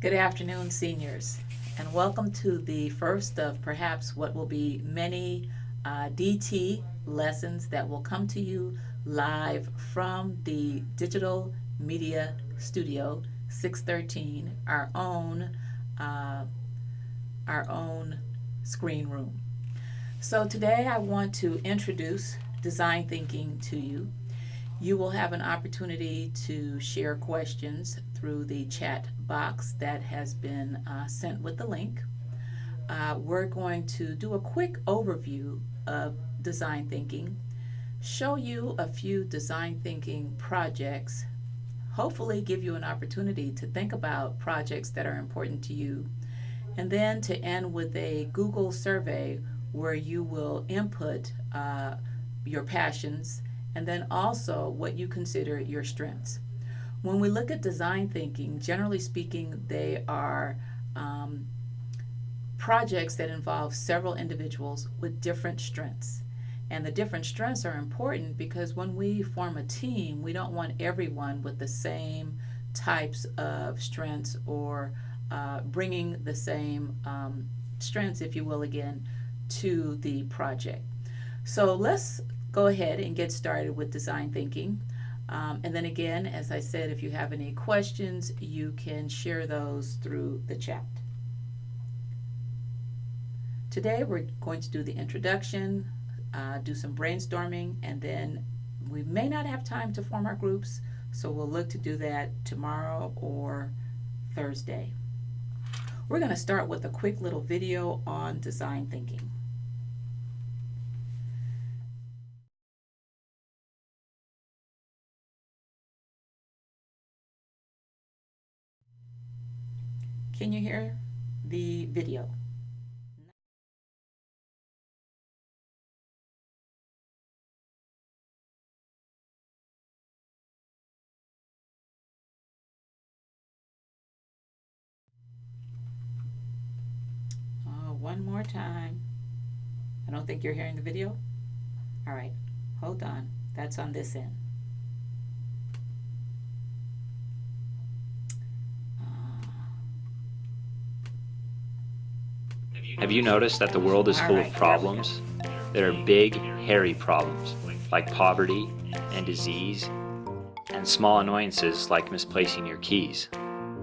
Good afternoon, seniors, and welcome to the first of perhaps what will be many DT lessons that will come to you live from the Digital Media Studio 613, uh, our own screen room. So today I want to introduce design thinking to you. You will have an opportunity to share questions through the chat box that has been sent with the link. We're going to do a quick overview of design thinking, show you a few design thinking projects, hopefully give you an opportunity to think about projects that are important to you, and then to end with a Google survey where you will input your passions and then also what you consider your strengths. When we look at design thinking, generally speaking, they are projects that involve several individuals with different strengths. And the different strengths are important because when we form a team, we don't want everyone with the same types of strengths or bringing the same strengths, if you will, again, to the project. So let's go ahead and get started with design thinking. And then again, as I said, if you have any questions, you can share those through the chat. Today we're going to do the introduction, do some brainstorming, and then we may not have time to form our groups, so we'll look to do that tomorrow or Thursday. We're going to start with a quick little video on design thinking. Can you hear the video? One more time. I don't think you're hearing the video. All right, hold on. That's on this end. Have you noticed that the world is full of problems? There are big, hairy problems, like poverty and disease, and small annoyances like misplacing your keys.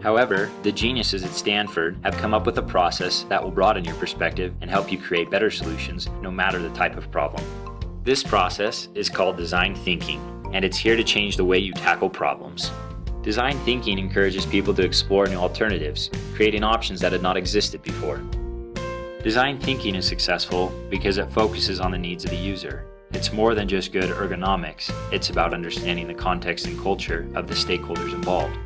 However, the geniuses at Stanford have come up with a process that will broaden your perspective and help you create better solutions no matter the type of problem. This process is called design thinking, and it's here to change the way you tackle problems. Design thinking encourages people to explore new alternatives, creating options that had not existed before. Design thinking is successful because it focuses on the needs of the user. It's more than just good ergonomics, it's about understanding the context and culture of the stakeholders involved.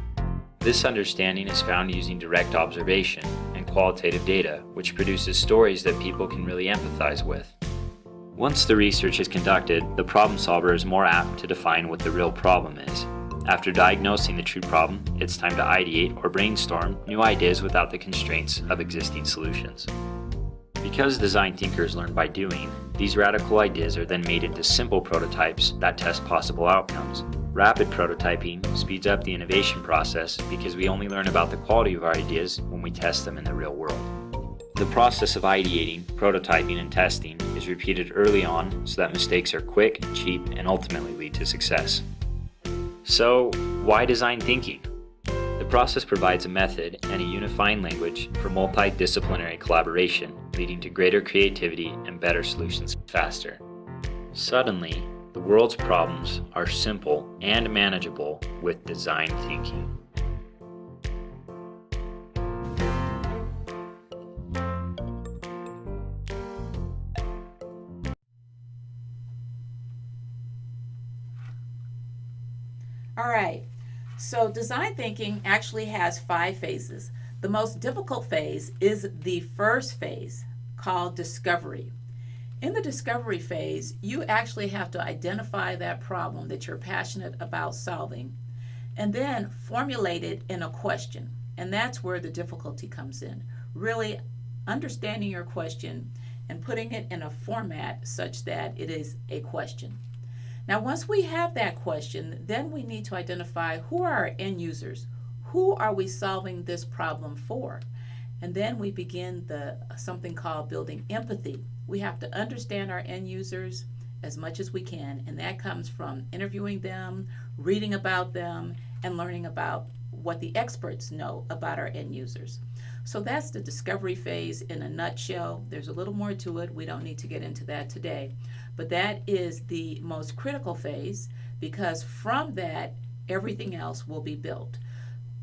This understanding is found using direct observation and qualitative data, which produces stories that people can really empathize with. Once the research is conducted, the problem solver is more apt to define what the real problem is. After diagnosing the true problem, it's time to ideate or brainstorm new ideas without the constraints of existing solutions. Because design thinkers learn by doing, these radical ideas are then made into simple prototypes that test possible outcomes. Rapid prototyping speeds up the innovation process because we only learn about the quality of our ideas when we test them in the real world. The process of ideating, prototyping, and testing is repeated early on so that mistakes are quick, cheap, and ultimately lead to success. So, why design thinking? The process provides a method and a unifying language for multidisciplinary collaboration, leading to greater creativity and better solutions faster. Suddenly, the world's problems are simple and manageable with design thinking. All right, so design thinking actually has 5 phases. The most difficult phase is the first phase, called discovery. In the discovery phase, you actually have to identify that problem that you're passionate about solving and then formulate it in a question. And that's where the difficulty comes in. Really understanding your question and putting it in a format such that it is a question. Now, once we have that question, then we need to identify who are our end users, Who are we solving this problem for? And then we begin something called building empathy. We have to understand our end users as much as we can, and that comes from interviewing them, reading about them, and learning about what the experts know about our end users. So that's the discovery phase in a nutshell. There's a little more to it. We don't need to get into that today. But that is the most critical phase, because from that, everything else will be built.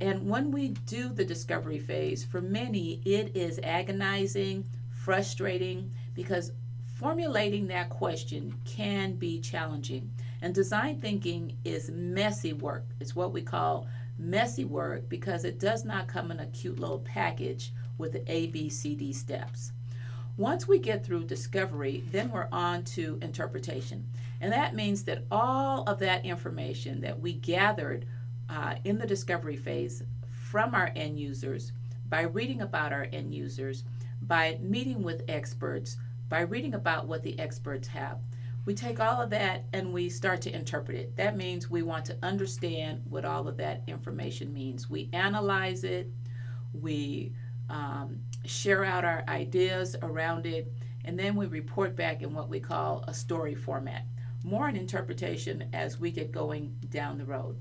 And when we do the discovery phase, for many, it is agonizing, frustrating, because formulating that question can be challenging. And design thinking is messy work. It's what we call messy work because it does not come in a cute little package with the A, B, C, D steps. Once we get through discovery, then we're on to interpretation. And that means that all of that information that we gathered in the discovery phase from our end users, by reading about our end users, by meeting with experts, by reading about what the experts have, we take all of that and we start to interpret it. That means we want to understand what all of that information means. We analyze it, we share out our ideas around it, and then we report back in what we call a story format. More on interpretation as we get going down the road.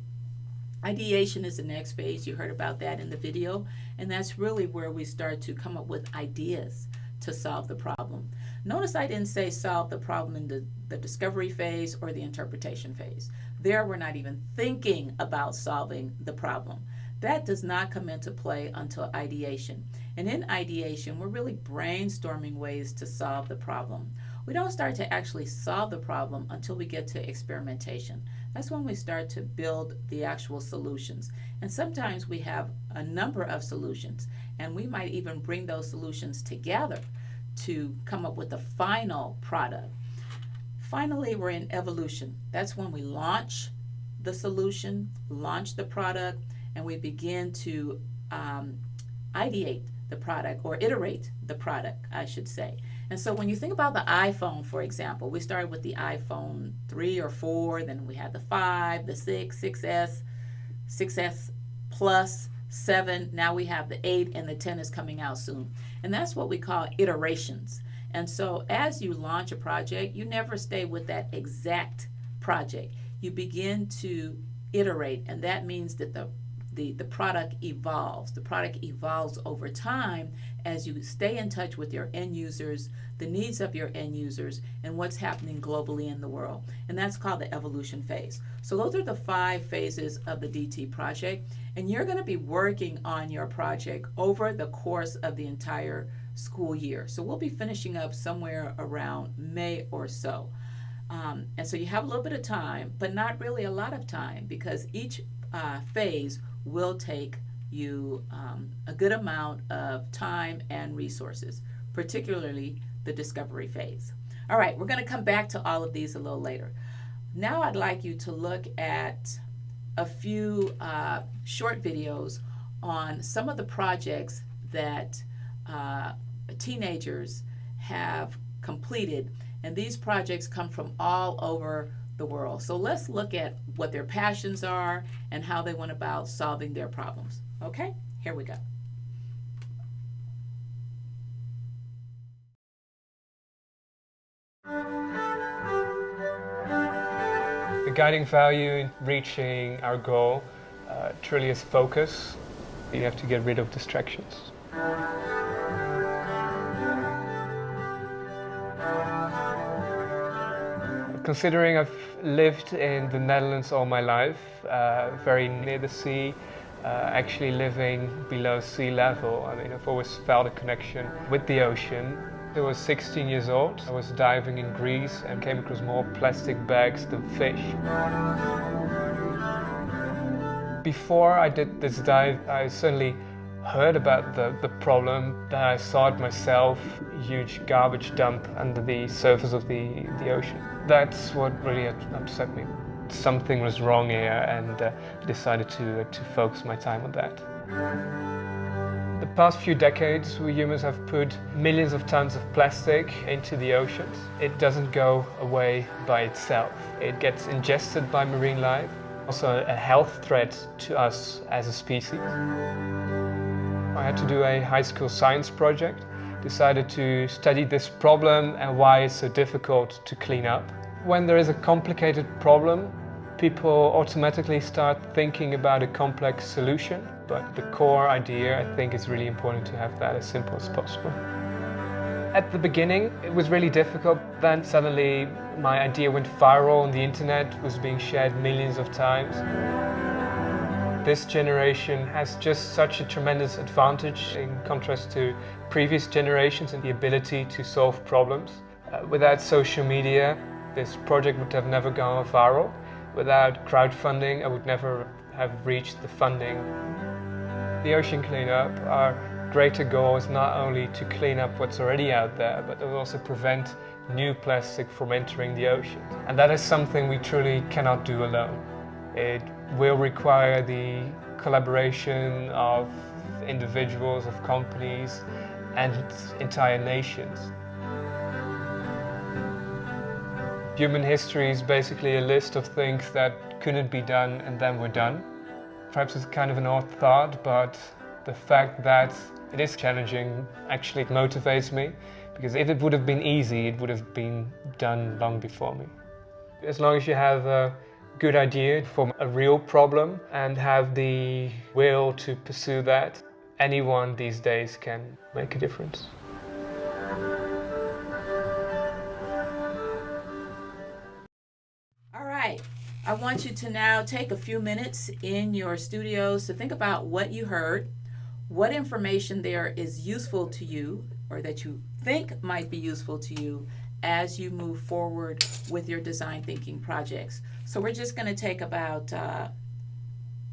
Ideation is the next phase. You heard about that in the video, and that's really where we start to come up with ideas to solve the problem. Notice I didn't say solve the problem in the discovery phase or the interpretation phase. There, we're not even thinking about solving the problem. That does not come into play until ideation. And in ideation, we're really brainstorming ways to solve the problem. We don't start to actually solve the problem until we get to experimentation. That's when we start to build the actual solutions. And sometimes we have a number of solutions, and we might even bring those solutions together to come up with a final product. Finally, we're in evolution. That's when we launch the solution, launch the product, and we begin to ideate the product, or iterate the product, I should say. And so when you think about the iPhone, for example, we started with the iPhone 3 or 4, then we had the 5, the 6, 6S, 6S Plus, 7, now we have the 8, and the 10 is coming out soon. And that's what we call iterations. And so as you launch a project, you never stay with that exact project. You begin to iterate, and that means that the product evolves. The product evolves over time as you stay in touch with your end users, the needs of your end users, and what's happening globally in the world. And that's called the evolution phase. So those are the 5 phases of the DT project. And you're going to be working on your project over the course of the entire school year. So we'll be finishing up somewhere around May or so. And so you have a little bit of time, but not really a lot of time, because each phase will take you a good amount of time and resources, particularly the discovery phase. All right, we're going to come back to all of these a little later. Now I'd like you to look at a few short videos on some of the projects that teenagers have completed, and these projects come from all over the world. So let's look at what their passions are and how they went about solving their problems. Okay, here we go. The guiding value in reaching our goal truly is focus. You have to get rid of distractions. Considering I've lived in the Netherlands all my life, very near the sea, actually living below sea level, I mean, I've always felt a connection with the ocean. I was 16 years old. I was diving in Greece and came across more plastic bags than fish. Before I did this dive, I suddenly heard about the problem that I saw it myself, a huge garbage dump under the surface of the ocean. That's what really upset me. Something was wrong here, and I decided to focus my time on that. The past few decades, we humans have put millions of tons of plastic into the oceans. It doesn't go away by itself. It gets ingested by marine life, Also a health threat to us as a species. I had to do a high school science project, decided to study this problem and why it's so difficult to clean up. When there is a complicated problem, people automatically start thinking about a complex solution, but the core idea, I think, is really important to have that as simple as possible. At the beginning, it was really difficult. Then suddenly my idea went viral on the internet, was being shared millions of times. This generation has just such a tremendous advantage in contrast to previous generations in the ability to solve problems. Without social media, this project would have never gone viral. Without crowdfunding, I would never have reached the funding. The ocean cleanup, our greater goal is not only to clean up what's already out there, but to also prevent new plastic from entering the ocean. And that is something we truly cannot do alone. It will require the collaboration of individuals, of companies, and entire nations. Human history is basically a list of things that couldn't be done and then were done. Perhaps it's kind of an odd thought, but the fact that it is challenging actually motivates me, because if it would have been easy, it would have been done long before me. As long as you have a good idea for a real problem and have the will to pursue that, anyone these days can make a difference. All right. I want you to now take a few minutes in your studios to think about what you heard, what information there is useful to you or that you think might be useful to you as you move forward with your design thinking projects. So we're just going to take about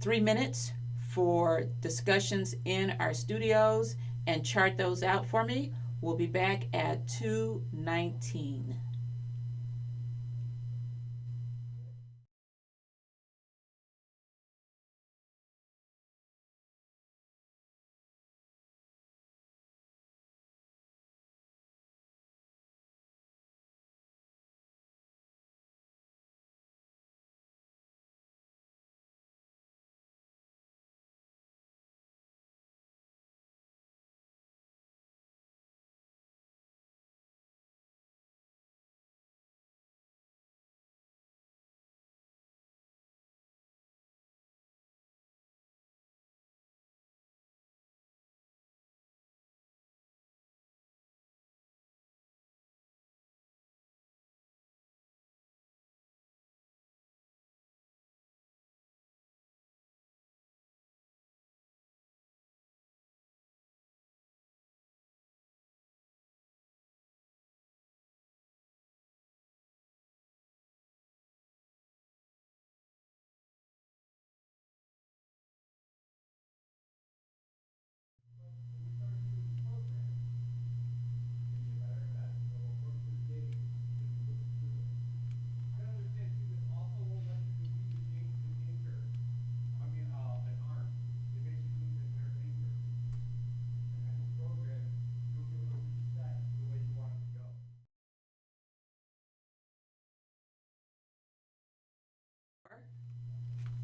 3 minutes for discussions in our studios and chart those out for me. We'll be back at 2:19.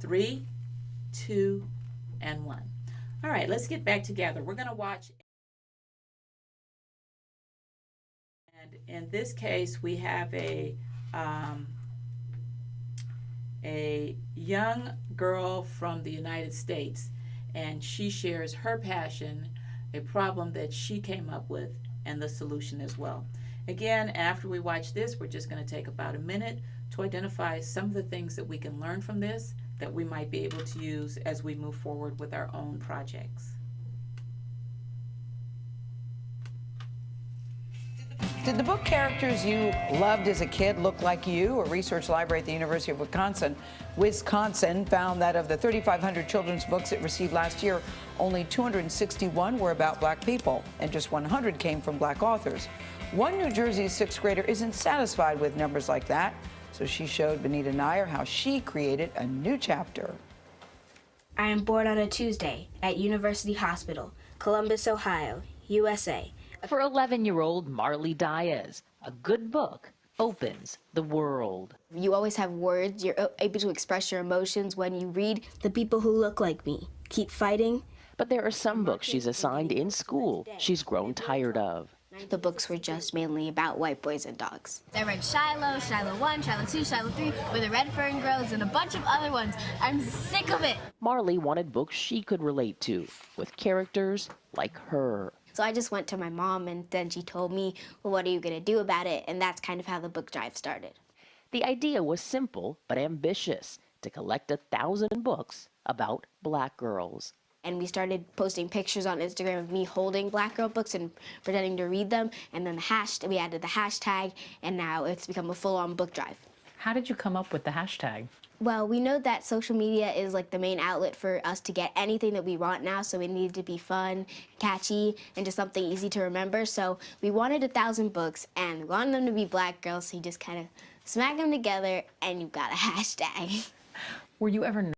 Three, two, and 1. All right, let's get back together. We're going to watch. And in this case, we have a young girl from the United States, and she shares her passion, a problem that she came up with, and the solution as well. Again, after we watch this, we're just going to take about a minute to identify some of the things that we can learn from this that we might be able to use as we move forward with our own projects. Did the book characters you loved as a kid look like you? A research library at the University of Wisconsin found that of the 3,500 children's books it received last year, only 261 were about Black people, and just 100 came from Black authors. One New Jersey sixth grader isn't satisfied with numbers like that, so she showed Benita Nair how she created a new chapter. I am born on a Tuesday at University Hospital, Columbus, Ohio, USA. For 11-year-old Marley Diaz, a good book opens the world. You always have words. You're able to express your emotions when you read. The people who look like me keep fighting. But there are some books she's assigned in school she's grown tired of. The books were just mainly about white boys and dogs. I read Shiloh, Shiloh 1, Shiloh 2, Shiloh 3, where the red fern grows, and a bunch of other ones. I'm sick of it. Marley wanted books she could relate to, with characters like her. So I just went to my mom, and then she told me, well, what are you going to do about it? And that's kind of how the book drive started. The idea was simple but ambitious, to collect 1,000 books about black girls. And we started posting pictures on Instagram of me holding black girl books and pretending to read them. And then we added the hashtag, and now it's become a full-on book drive. How did you come up with the hashtag? Well, we know that social media is like the main outlet for us to get anything that we want now, so it needed to be fun, catchy, and just something easy to remember. So we wanted 1,000 books, and we wanted them to be black girls, so you just kind of smack them together, and you've got a hashtag. Were you ever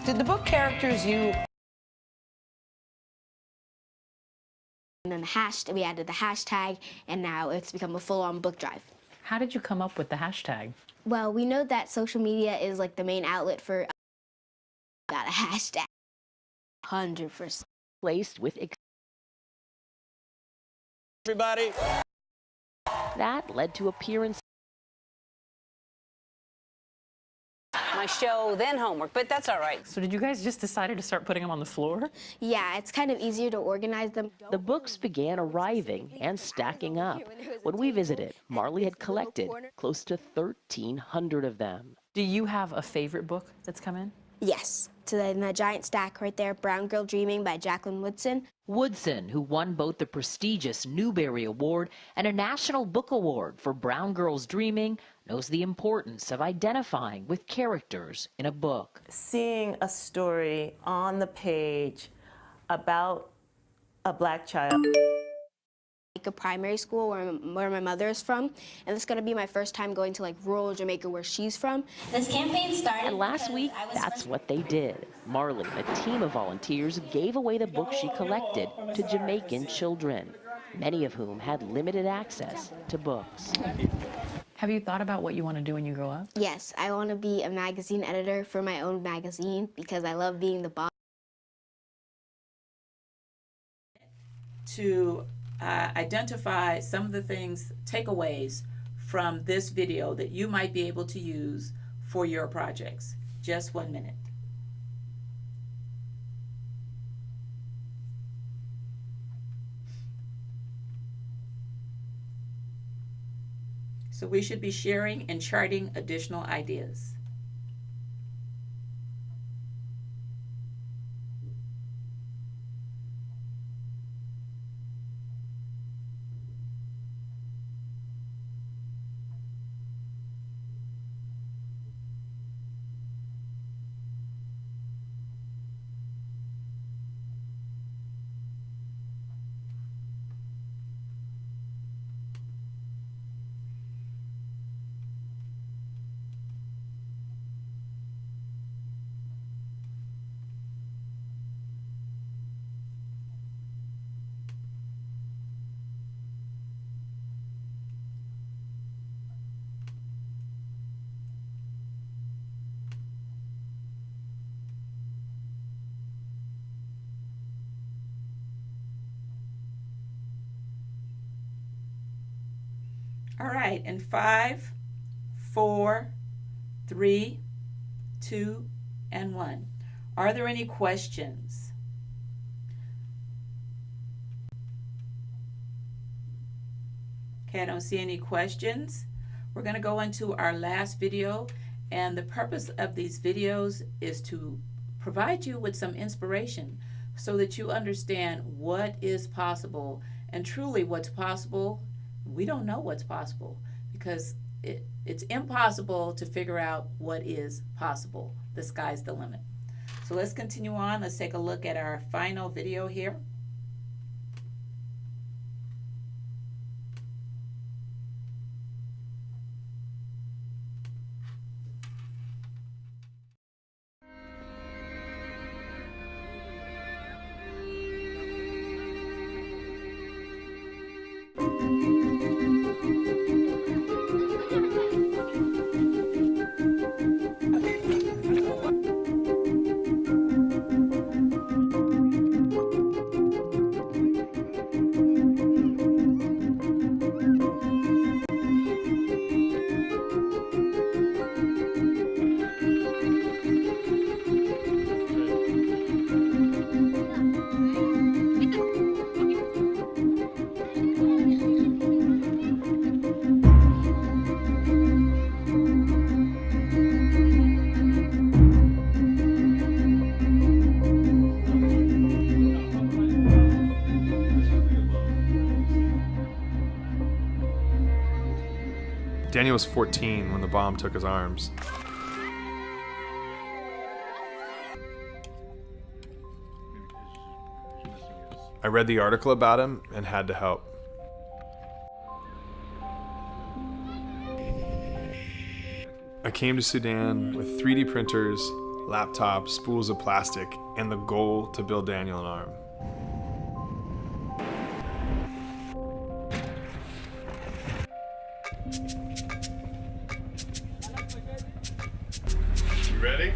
Did the book characters you And then we added the hashtag, and now it's become a full-on book drive. How did you come up with the hashtag? Well, we know that social media is like the main outlet for got a hashtag. 100%. Placed with Everybody. that led to appearances My show, then homework, but that's all right. So did you guys just decided to start putting them on the floor? Yeah, it's kind of easier to organize them. The books began arriving and stacking up. When we visited, Marley had collected close to 1,300 of them. Do you have a favorite book that's come in? Yes. So in the giant stack right there, Brown Girl Dreaming by Jacqueline Woodson. Woodson, who won both the prestigious Newbery Award and a National Book Award for Brown Girls Dreaming, knows the importance of identifying with characters in a book. Seeing a story on the page about a black child. A primary school where my mother is from, and it's going to be my first time going to like rural Jamaica where she's from. This campaign started. And last week, that's what they did. Marley and a team of volunteers gave away the books she collected to Jamaican children, many of whom had limited access to books. Have you thought about what you want to do when you grow up? Yes, I want to be a magazine editor for my own magazine because I love being the boss. To identify some of the takeaways from this video that you might be able to use for your projects. Just 1 minute. So we should be sharing and charting additional ideas. All right, in 5, 4, 3, 2, and 1. Are there any questions? Okay, I don't see any questions. We're going to go into our last video, and the purpose of these videos is to provide you with some inspiration so that you understand what is possible, and truly what's possible. We don't know what's possible because it's impossible to figure out what is possible. The sky's the limit. So let's continue on. Let's take a look at our final video here. Daniel was 14 when the bomb took his arms. I read the article about him and had to help. I came to Sudan with 3D printers, laptops, spools of plastic, and the goal to build Daniel an arm. You ready?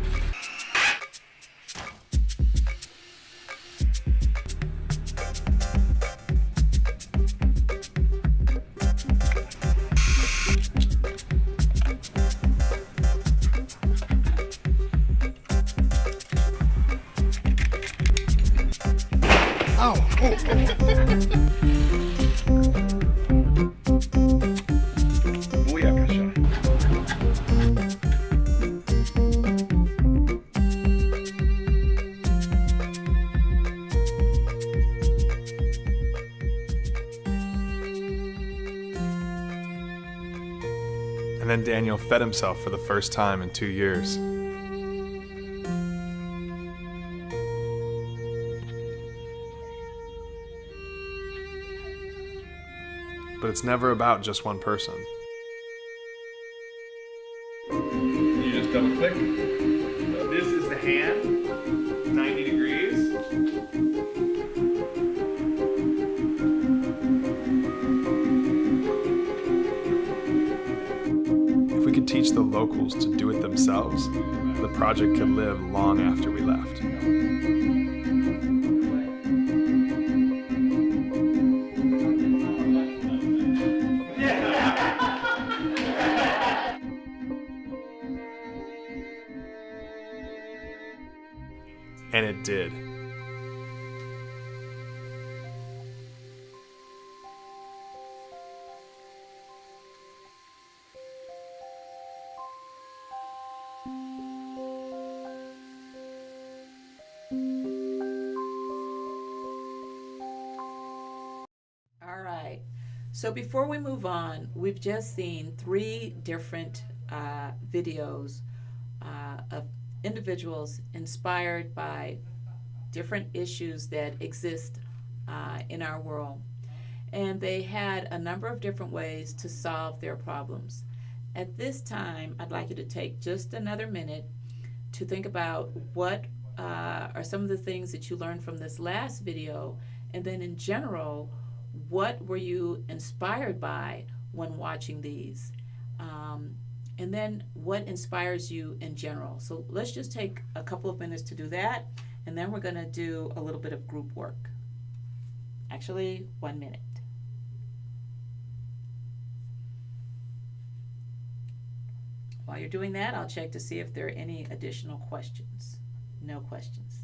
And then Daniel fed himself for the first time in 2 years. But it's never about just one person. You just double click. This is the hand, 90 degrees. If we could teach the locals to do it themselves, the project could live long after we left. And it did. All right. So before we move on, we've just seen 3 different videos of individuals inspired by different issues that exist in our world. And they had a number of different ways to solve their problems. At this time, I'd like you to take just another minute to think about what are some of the things that you learned from this last video, and then in general, what were you inspired by when watching these? And then what inspires you in general? So let's just take a couple of minutes to do that, and then we're going to do a little bit of group work. Actually, 1 minute. While you're doing that, I'll check to see if there are any additional questions. No questions.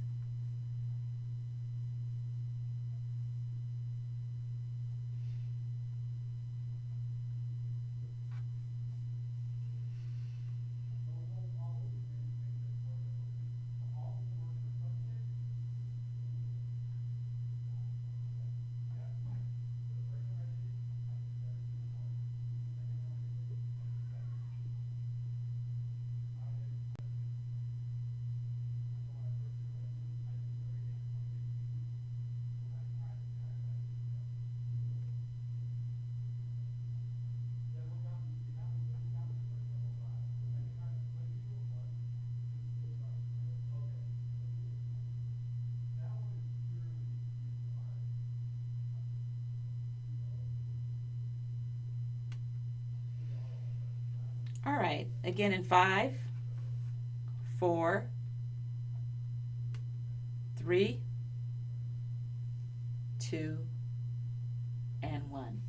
All right, again in 5, 4, 3, 2, and 1.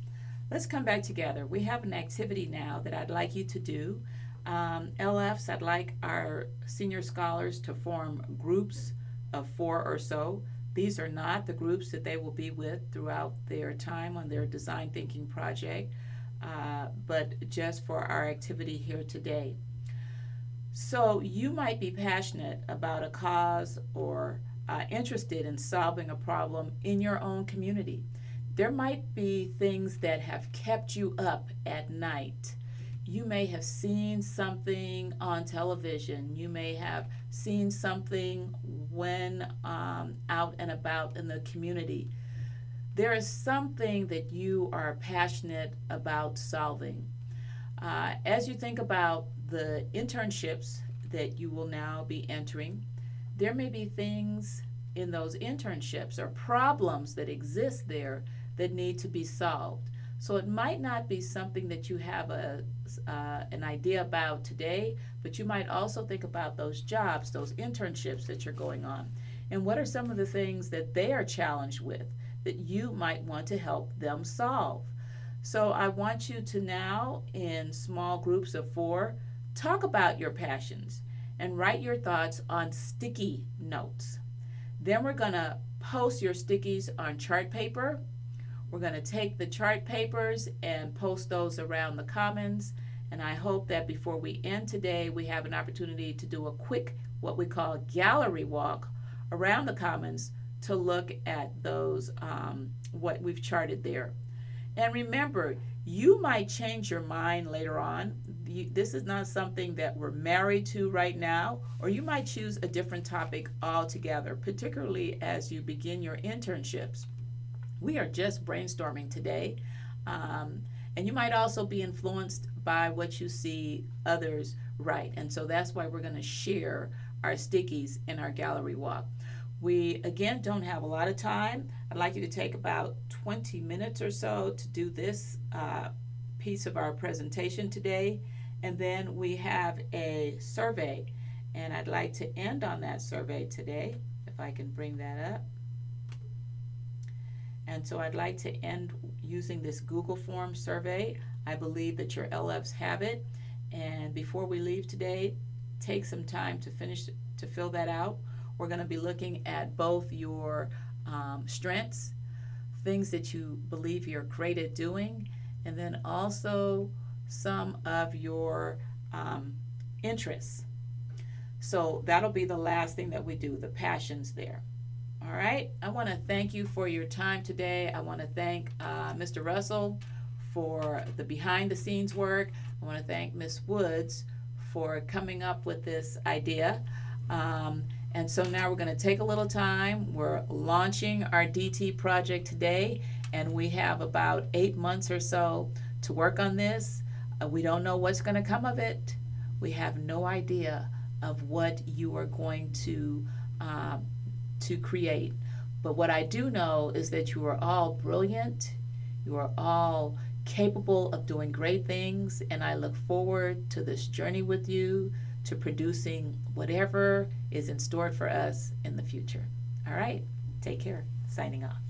Let's come back together. We have an activity now that I'd like you to do. LFs, I'd like our senior scholars to form groups of 4 or so. These are not the groups that they will be with throughout their time on their design thinking project. But just for our activity here today. So you might be passionate about a cause or interested in solving a problem in your own community. There might be things that have kept you up at night. you may have seen something on television. You may have seen something when out and about in the community. There is something that you are passionate about solving. As you think about the internships that you will now be entering, there may be things in those internships or problems that exist there that need to be solved. So it might not be something that you have an idea about today, but you might also think about those jobs, those internships that you're going on. And what are some of the things that they are challenged with that you might want to help them solve? So I want you to now, in small groups of 4, talk about your passions and write your thoughts on sticky notes. Then we're going to post your stickies on chart paper. We're going to take the chart papers and post those around the Commons. And I hope that before we end today, we have an opportunity to do a quick, what we call gallery walk around the Commons to look at those, what we've charted there. And remember, you might change your mind later on. This is not something that we're married to right now, or you might choose a different topic altogether, particularly as you begin your internships. We are just brainstorming today, and you might also be influenced by what you see others write. And so that's why we're going to share our stickies in our gallery walk. We, again, don't have a lot of time. I'd like you to take about 20 minutes or so to do this piece of our presentation today. And then we have a survey. And I'd like to end on that survey today, if I can bring that up. And so I'd like to end using this Google Form survey. I believe that your LFs have it. And before we leave today, take some time to fill that out. We're going to be looking at both your strengths, things that you believe you're great at doing, and then also some of your interests. So that'll be the last thing that we do, the passions there. All right, I want to thank you for your time today. I want to thank Mr. Russell for the behind the scenes work. I want to thank Ms. Woods for coming up with this idea. And so now we're going to take a little time. We're launching our DT project today, and we have about 8 months or so to work on this. We don't know what's going to come of it. We have no idea of what you are going to create. But what I do know is that you are all brilliant. You are all capable of doing great things, and I look forward to this journey with you, to producing whatever is in store for us in the future. All right, take care. Signing off.